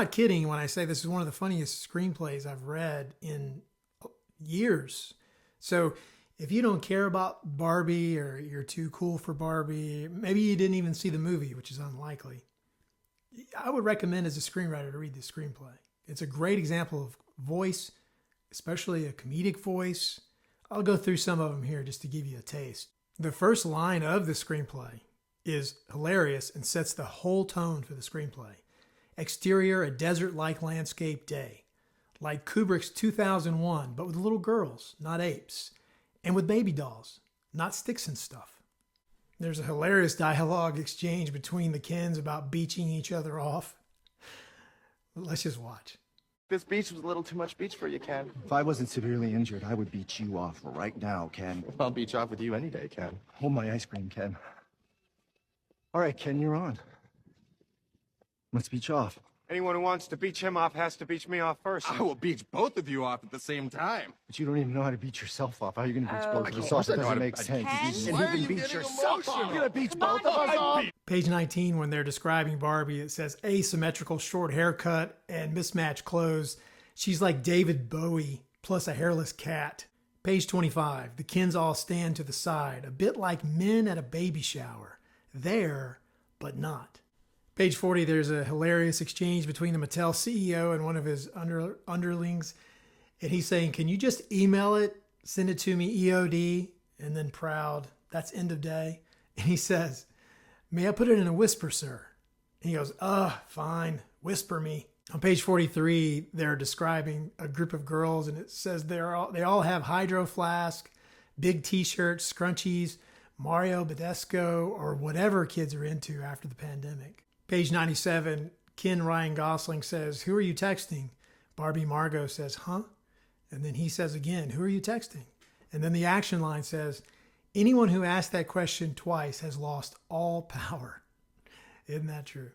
not kidding when I say this is one of the funniest screenplays I've read in years. So if you don't care about Barbie or you're too cool for Barbie, maybe you didn't even see the movie, which is unlikely, I would recommend as a screenwriter to read the screenplay. It's a great example of voice, especially a comedic voice. I'll go through some of them here just to give you a taste. The first line of the screenplay is hilarious and sets the whole tone for the screenplay. Exterior, a desert-like landscape day. Like Kubrick's 2001, but with little girls, not apes. And with baby dolls, not sticks and stuff. There's a hilarious dialogue exchange between the Kens about beaching each other off. Let's just watch. This beach was a little too much beach for you, Ken. If I wasn't severely injured, I would beat you off right now, Ken. I'll beach off with you any day, Ken. Hold my ice cream, Ken. All right, Ken, you're on. Let's beach off. Anyone who wants to beach him off has to beach me off first. I will beach both of you off at the same time. But you don't even know how to beat yourself off. How are you going to beach both of of us course off? I It know how doesn't to- make sense. Ken? Why You are can you beat getting yourself off. emotional? You're going to beach both of us off. Page 19, when they're describing Barbie, it says asymmetrical short haircut and mismatched clothes. She's like David Bowie plus a hairless cat. Page 25, the Kens all stand to the side, a bit like men at a baby shower. There, but not. Page 40, there's a hilarious exchange between the Mattel CEO and one of his underlings. And he's saying, can you just email it, send it to me, EOD, and then proud. That's end of day. And he says, may I put it in a whisper, sir? And he goes, fine, whisper me. On page 43, they're describing a group of girls, and it says they all have hydro flask, big t-shirts, scrunchies, Mario Badescu, or whatever kids are into after the pandemic. Page 97, Ken Ryan Gosling says, who are you texting? Barbie Margot says, huh? And then he says again, who are you texting? And then the action line says, anyone who asked that question twice has lost all power. Isn't that true?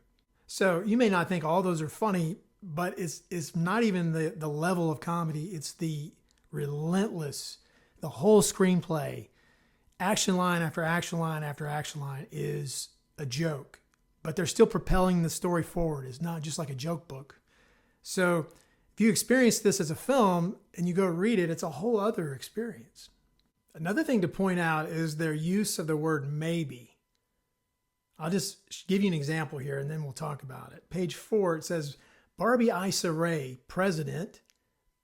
So you may not think all those are funny, but it's not even the level of comedy. It's the relentless, the whole screenplay, action line after action line after action line is a joke. But they're still propelling the story forward. It's not just like a joke book. So if you experience this as a film and you go read it, it's a whole other experience. Another thing to point out is their use of the word maybe. I'll just give you an example here and then we'll talk about it. Page 4, it says, Barbie Issa Rae, president,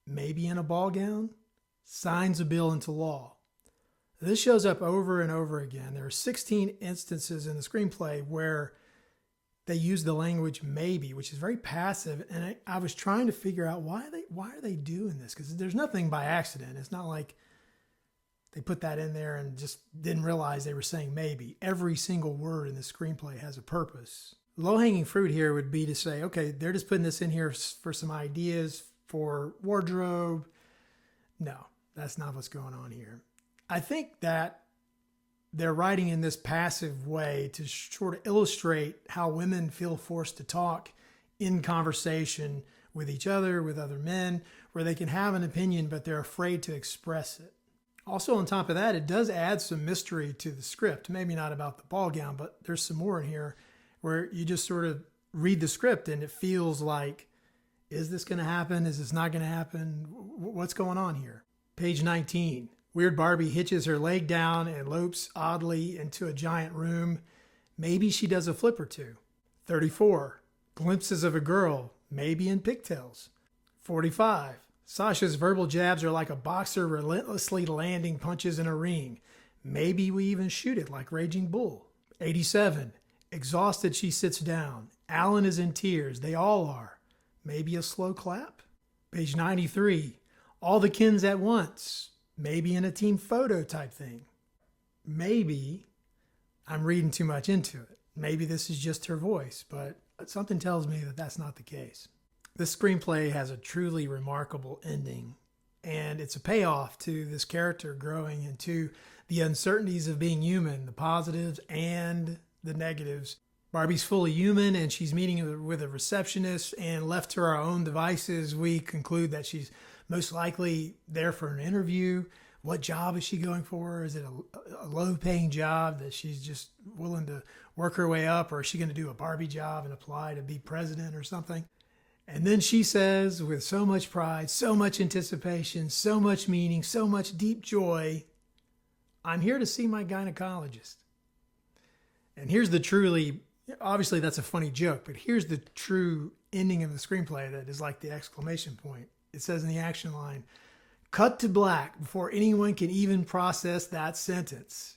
maybe in a ball gown, signs a bill into law. This shows up over and over again. There are 16 instances in the screenplay where they use the language maybe, which is very passive. And I was trying to figure out why are they doing this? Because there's nothing by accident. It's not like they put that in there and just didn't realize they were saying maybe. Every single word in the screenplay has a purpose. Low-hanging fruit here would be to say, okay, they're just putting this in here for some ideas for wardrobe. No, that's not what's going on here. I think that they're writing in this passive way to sort of illustrate how women feel forced to talk in conversation with each other, with other men, where they can have an opinion, but they're afraid to express it. Also, on top of that, it does add some mystery to the script. Maybe not about the ball gown, but there's some more in here where you just sort of read the script and it feels like, is this going to happen? Is this not going to happen? What's going on here? Page 19. Weird Barbie hitches her leg down and lopes oddly into a giant room. Maybe she does a flip or two. 34. Glimpses of a girl, maybe in pigtails. 45. Sasha's verbal jabs are like a boxer relentlessly landing punches in a ring. Maybe we even shoot it like Raging Bull. 87. Exhausted, she sits down. Alan is in tears. They all are. Maybe a slow clap. Page 93. All the Kens at once. Maybe in a team photo type thing. Maybe I'm reading too much into it. Maybe this is just her voice, but something tells me that that's not the case. This screenplay has a truly remarkable ending, and it's a payoff to this character growing into the uncertainties of being human, the positives and the negatives. Barbie's fully human, and she's meeting with a receptionist, and left to our own devices, we conclude that she's most likely there for an interview. What job is she going for? Is it a low-paying job that she's just willing to work her way up, or is she going to do a Barbie job and apply to be president or something? And then she says, with so much pride, so much anticipation, so much meaning, so much deep joy, I'm here to see my gynecologist. And here's the truly, obviously that's a funny joke, but here's the true ending of the screenplay that is like the exclamation point. It says in the action line, cut to black before anyone can even process that sentence.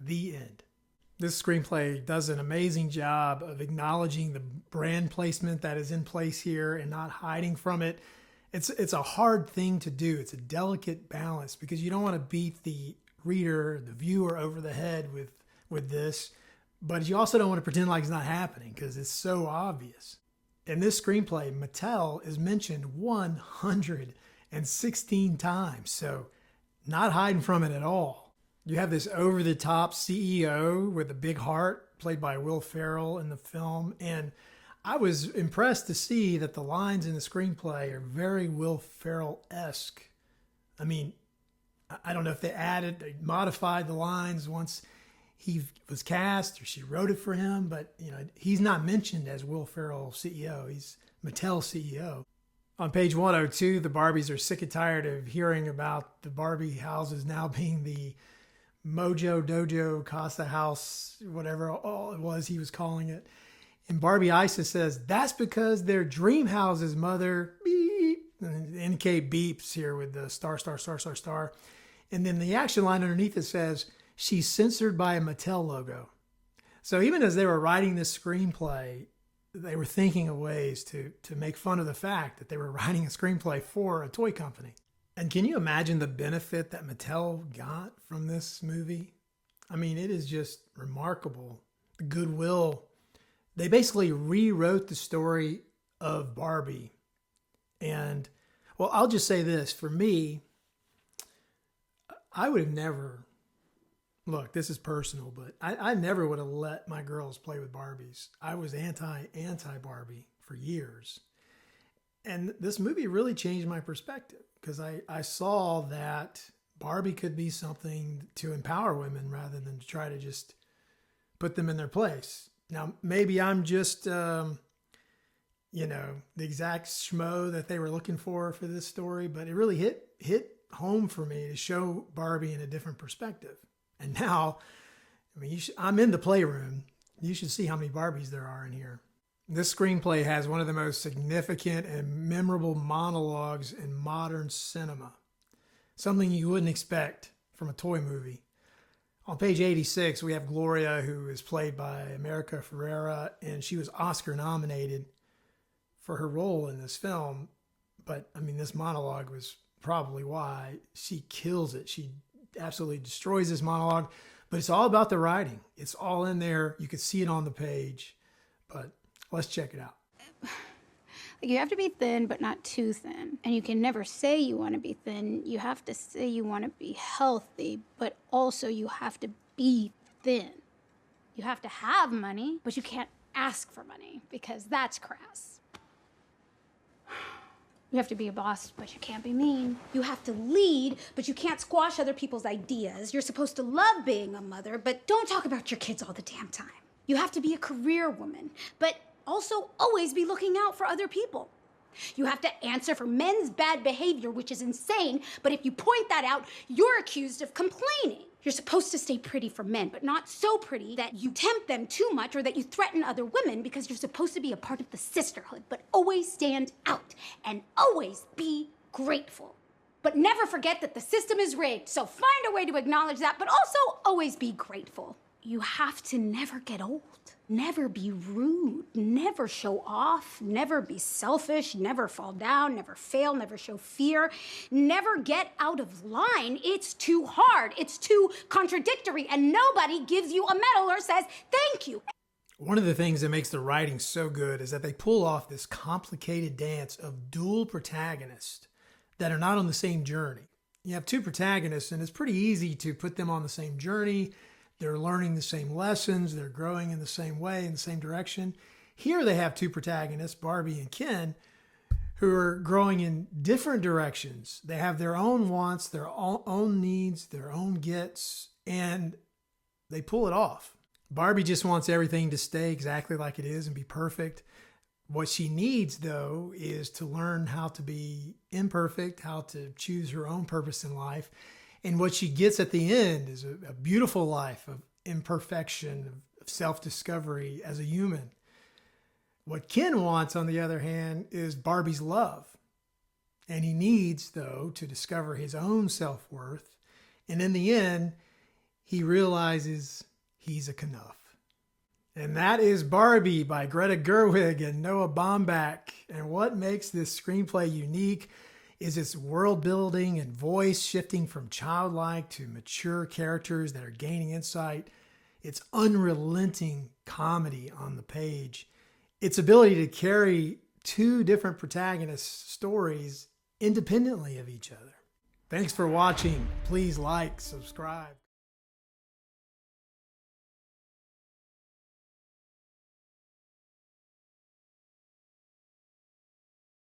The end. This screenplay does an amazing job of acknowledging the brand placement that is in place here and not hiding from it. It's a hard thing to do. It's a delicate balance because you don't want to beat the reader, the viewer over the head with this, but you also don't want to pretend like it's not happening because it's so obvious. In this screenplay, Mattel is mentioned 116 times, so not hiding from it at all. You have this over-the-top CEO with a big heart, played by Will Ferrell in the film, and I was impressed to see that the lines in the screenplay are very Will Ferrell-esque. I mean, I don't know if they modified the lines once he was cast or she wrote it for him, but he's not mentioned as Will Ferrell CEO. He's Mattel CEO. On page 102, the Barbies are sick and tired of hearing about the Barbie houses now being the Mojo Dojo Casa House, whatever all it was he was calling it. And Barbie Isa says, that's because they're dream houses, mother. Beep. And NK beeps here with the star. And then the action line underneath it says, she's censored by a Mattel logo. So even as they were writing this screenplay, they were thinking of ways to make fun of the fact that they were writing a screenplay for a toy company. And can you imagine the benefit that Mattel got from this movie? I mean, it is just remarkable. The goodwill. They basically rewrote the story of Barbie. And, well, I'll just say this. For me, I would have never, look, this is personal, but I never would have let my girls play with Barbies. I was anti-Barbie for years. And this movie really changed my perspective because I saw that Barbie could be something to empower women rather than to try to just put them in their place. Now, maybe I'm just, the exact schmo that they were looking for this story, but it really hit home for me to show Barbie in a different perspective. And now, I mean, I'm in the playroom. You should see how many Barbies there are in here. This screenplay has one of the most significant and memorable monologues in modern cinema. Something you wouldn't expect from a toy movie. On page 86, we have Gloria, who is played by America Ferrera, and she was Oscar nominated for her role in this film. But, I mean, this monologue was probably why. She kills it. She absolutely destroys this monologue. But it's all about the writing. It's all in there. You can see it on the page. But let's check it out. You have to be thin, but not too thin. And you can never say you want to be thin. You have to say you want to be healthy, but also you have to be thin. You have to have money, but you can't ask for money because that's crass. You have to be a boss, but you can't be mean. You have to lead, but you can't squash other people's ideas. You're supposed to love being a mother, but don't talk about your kids all the damn time. You have to be a career woman, but also always be looking out for other people. You have to answer for men's bad behavior, which is insane, but if you point that out, you're accused of complaining. You're supposed to stay pretty for men, but not so pretty that you tempt them too much or that you threaten other women because you're supposed to be a part of the sisterhood, but always stand out and always be grateful. But never forget that the system is rigged, so find a way to acknowledge that, but also always be grateful. You have to never get old. Never be rude, never show off, never be selfish, never fall down, never fail, never show fear, never get out of line. It's too hard, it's too contradictory, and nobody gives you a medal or says thank you. One of the things that makes the writing so good is that they pull off this complicated dance of dual protagonists that are not on the same journey. You have two protagonists, and it's pretty easy to put them on the same journey. They're learning the same lessons. They're growing in the same way, in the same direction. Here they have two protagonists, Barbie and Ken, who are growing in different directions. They have their own wants, their own needs, their own gets, and they pull it off. Barbie just wants everything to stay exactly like it is and be perfect. What she needs, though, is to learn how to be imperfect, how to choose her own purpose in life. And what she gets at the end is a beautiful life of imperfection, of self-discovery as a human. What Ken wants, on the other hand, is Barbie's love. And he needs, though, to discover his own self-worth. And in the end, he realizes he's a knuff. And that is Barbie by Greta Gerwig and Noah Baumbach. And what makes this screenplay unique is its world building and voice shifting from childlike to mature characters that are gaining insight. Its unrelenting comedy on the page. Its ability to carry two different protagonists' stories independently of each other. Thanks for watching. Please like, subscribe.